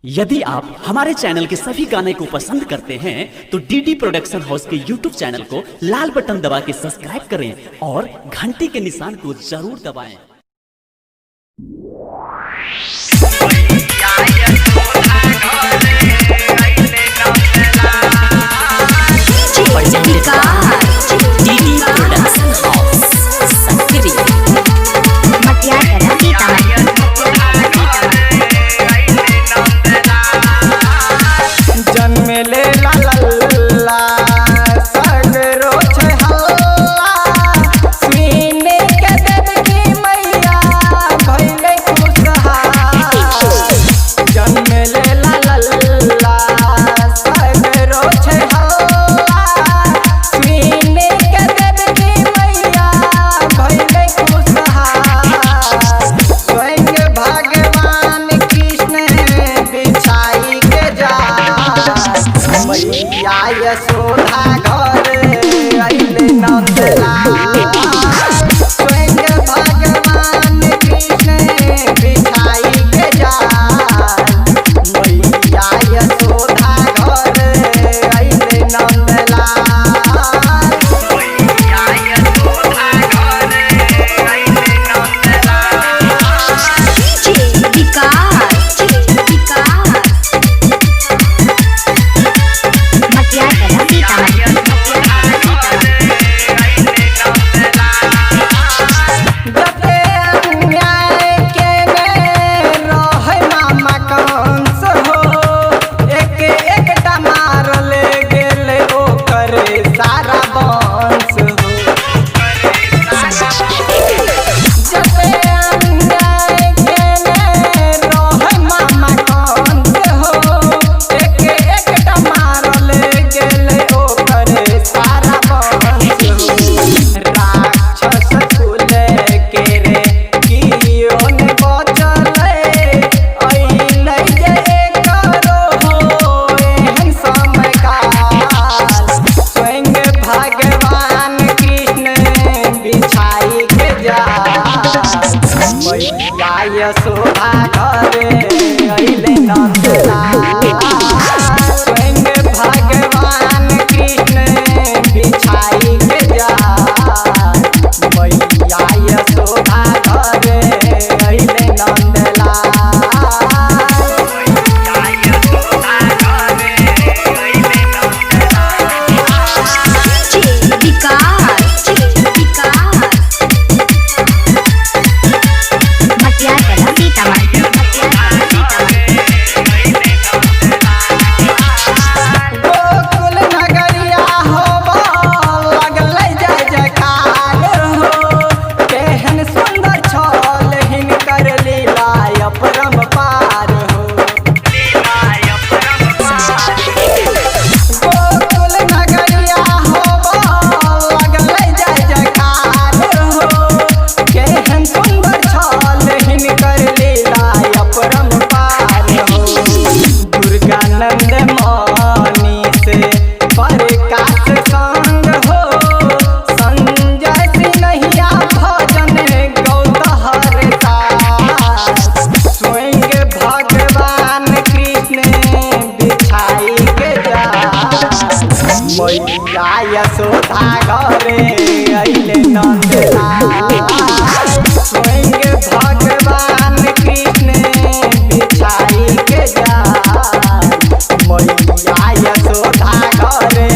यदि आप हमारे चैनल के सभी गाने को पसंद करते हैं तो डीडी प्रोडक्शन हाउस के यूट्यूब चैनल को लाल बटन दबा के सब्सक्राइब करें और घंटी के निशान को जरूर दबाएं। डीडी प्रोडक्शन हाउस सक्रिय जन्मेले ला लल्ला सगरो छे हल्ला सीने के देवकी मैया भइले खुशहाल। जन्मेले ला लल्ला सगरो छे हल्ला सीने के देवकी मैया भइले खुशहाल। स्वयं भगवान कृष्ण बिछाई के जा मैया यशोदा घर अइले नंदलाल। स्वयं भगवान कृष्ण बिछाई के जा मैया यशोदा घर अइले नंदलाल। मैया यशोदा घर अइले यशोदा घरे अइले नंदलाल। स्वयं भगवान कृष्ण बिछाई के जा मैया यशोदा घरे अइले नंदलाल। मैया यशोदा घरे अइले गोकुल नगरिया होबा लगलै जय जयकार हो। केहन सुंदर छल हिनकर लीला अपरंपार हो। गोकुल नगरिया होबा लगलै जय जयकार हो। केहन सुंदर छल हिनकर लीला अपरंपार हो। दुर्गानंद मणि से प्रकाश संग हो। संजय सिन्हिया भजन गौतहर दास। स्वयं भगवान कृष्ण बिछाई के जा मैया यशोदा घरे अइले नंदलाल। स्वयं भगवान कृष्ण बिछाई के जा मैया यशोदा घरे